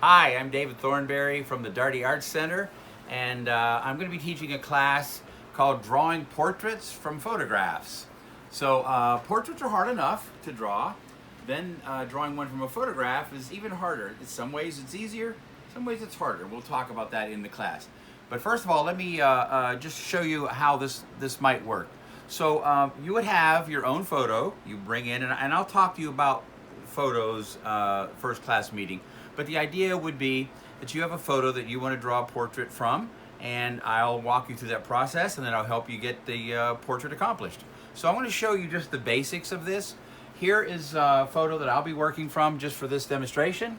Hi, I'm David Thornberry from the Dougherty Arts Center, and I'm going to be teaching a class called Drawing Portraits from Photographs. So portraits are hard enough to draw, then drawing one from a photograph is even harder. In some ways it's easier, some ways it's harder. We'll talk about that in the class. But first of all, let me just show you how this might work. So you would have your own photo you bring in, and I'll talk to you about photos first class meeting. But the idea would be that you have a photo that you want to draw a portrait from, and I'll walk you through that process, and then I'll help you get the portrait accomplished. So I want to show you just the basics of this. Here is a photo that I'll be working from just for this demonstration.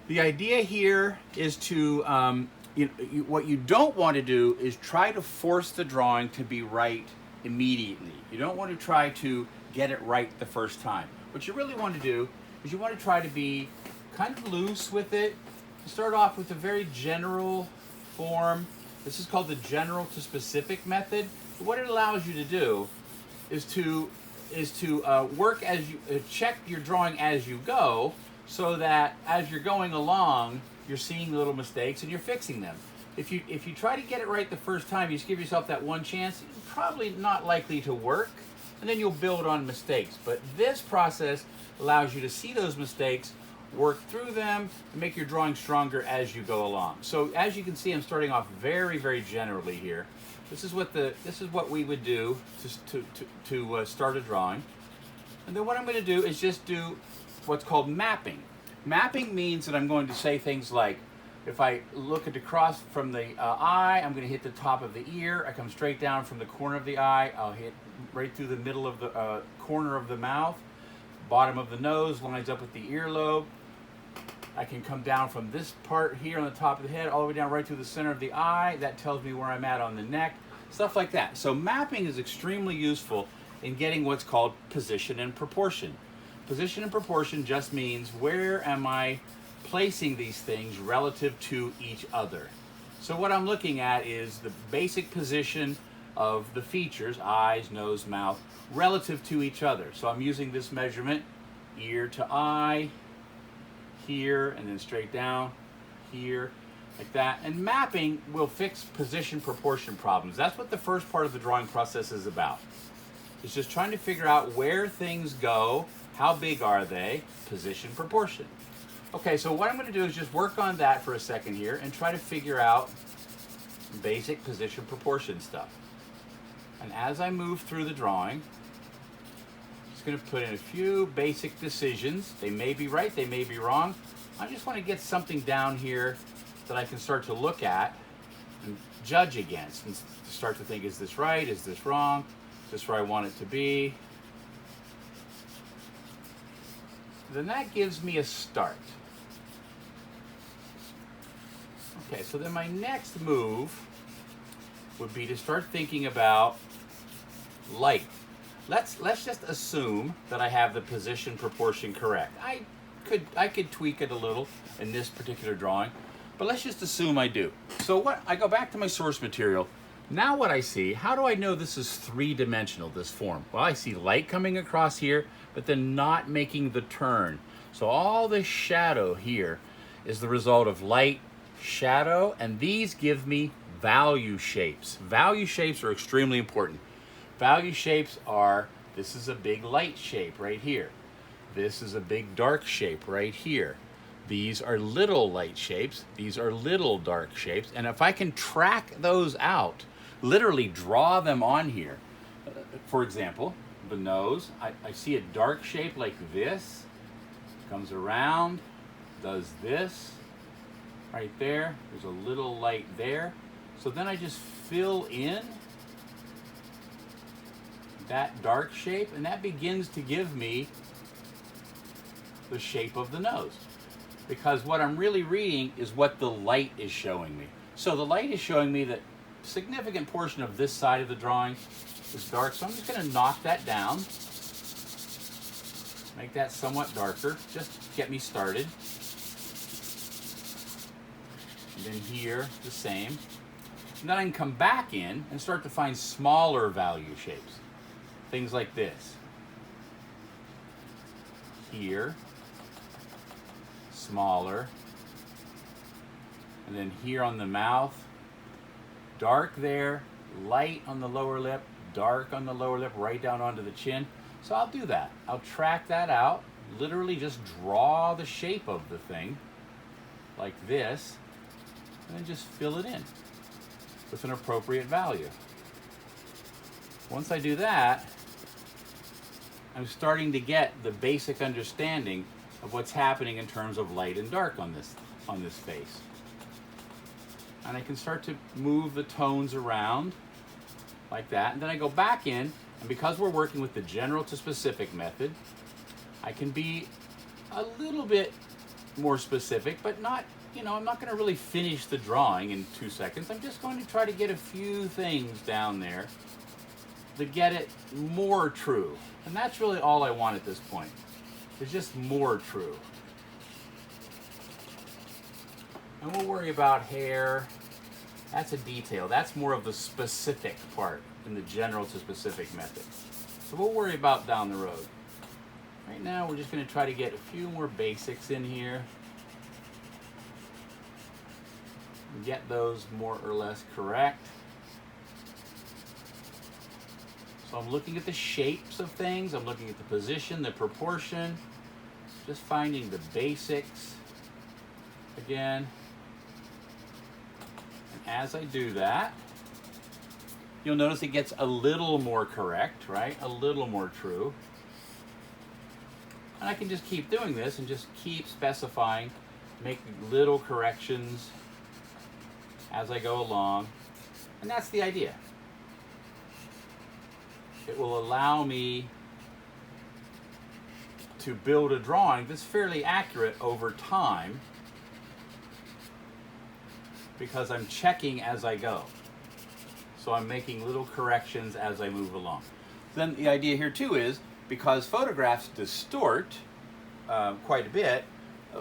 The idea here is to, what you don't want to do is try to force the drawing to be right immediately. You don't want to try to get it right the first time. What you really want to do is you want to try to be kind of loose with it. Start off with a very general form. This is called the general to specific method. What it allows you to do is to work as you check your drawing as you go, so that as you're going along, you're seeing the little mistakes and you're fixing them. If you try to get it right the first time, you just give yourself that one chance, it's probably not likely to work, and then you'll build on mistakes. But this process allows you to see those mistakes, work through them, and make your drawing stronger as you go along. So as you can see, I'm starting off very, very generally here. This is what we would do to start a drawing. And then what I'm going to do is just do what's called mapping. Mapping means that I'm going to say things like, if I look at the cross from the eye, I'm going to hit the top of the ear. I come straight down from the corner of the eye. I'll hit right through the middle of the corner of the mouth. Bottom of the nose lines up with the earlobe. I can come down from this part here on the top of the head all the way down right through the center of the eye. That tells me where I'm at on the neck, stuff like that. So mapping is extremely useful in getting what's called position and proportion. Position and proportion just means where am I placing these things relative to each other. So what I'm looking at is the basic position of the features, eyes, nose, mouth, relative to each other. So I'm using this measurement, ear to eye, here, and then straight down, here, like that. And mapping will fix position proportion problems. That's what the first part of the drawing process is about. It's just trying to figure out where things go, how big are they, position proportion. Okay, so what I'm going to do is just work on that for a second here and try to figure out basic position proportion stuff. And as I move through the drawing, I'm just going to put in a few basic decisions. They may be right, they may be wrong. I just want to get something down here that I can start to look at and judge against and start to think, is this right, is this wrong, is this where I want it to be? Then that gives me a start. Okay, so then my next move would be to start thinking about light. Let's just assume that I have the position proportion correct. I could tweak it a little in this particular drawing, but let's just assume I do. So I go back to my source material. Now what I see, how do I know this is three-dimensional, this form? Well, I see light coming across here, but then not making the turn. So all this shadow here is the result of light, shadow, and these give me value shapes. Value shapes are extremely important. Value shapes are, this is a big light shape right here. This is a big dark shape right here. These are little light shapes. These are little dark shapes. And if I can track those out, literally draw them on here. For example, the nose, I see a dark shape like this, comes around, does this, right there. There's a little light there. So then I just fill in that dark shape, and that begins to give me the shape of the nose. Because what I'm really reading is what the light is showing me. So the light is showing me that a significant portion of this side of the drawing is dark, so I'm just going to knock that down, make that somewhat darker, just to get me started. And then here, the same. And then I can come back in and start to find smaller value shapes. Things like this. Here, smaller, and then here on the mouth, dark there, light on the lower lip, dark on the lower lip, right down onto the chin. So I'll do that. I'll track that out, literally just draw the shape of the thing like this, and then just fill it in with an appropriate value. Once I do that, I'm starting to get the basic understanding of what's happening in terms of light and dark on this face. And I can start to move the tones around like that. And then I go back in, and because we're working with the general to specific method, I can be a little bit more specific, but not, I'm not going to really finish the drawing in 2 seconds. I'm just going to try to get a few things down there to get it more true. And that's really all I want at this point. It's just more true. And we'll worry about hair. That's a detail. That's more of the specific part in the general to specific method. So we'll worry about down the road. Right now we're just going to try to get a few more basics in here. Get those more or less correct. So I'm looking at the shapes of things. I'm looking at the position, the proportion. Just finding the basics again. And as I do that, you'll notice it gets a little more correct, right? A little more true. And I can just keep doing this and just keep specifying, make little corrections as I go along. And that's the idea. It will allow me to build a drawing that's fairly accurate over time because I'm checking as I go. So I'm making little corrections as I move along. Then the idea here too is, because photographs distort quite a bit,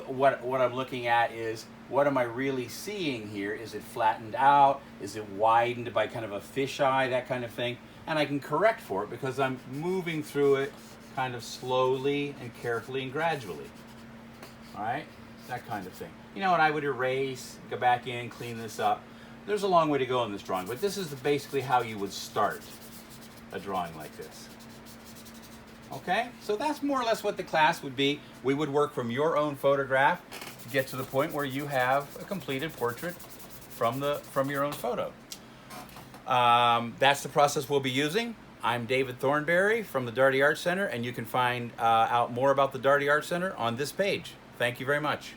what I'm looking at is, what am I really seeing here? Is it flattened out? Is it widened by kind of a fisheye, that kind of thing? And I can correct for it because I'm moving through it kind of slowly and carefully and gradually. All right? That kind of thing. And I would erase, go back in, clean this up. There's a long way to go in this drawing, but this is basically how you would start a drawing like this. Okay? So that's more or less what the class would be. We would work from your own photograph to get to the point where you have a completed portrait from your own photo. That's the process we'll be using. I'm David Thornberry from the Dougherty Art Center, and you can find out more about the Dougherty Art Center on this page. Thank you very much.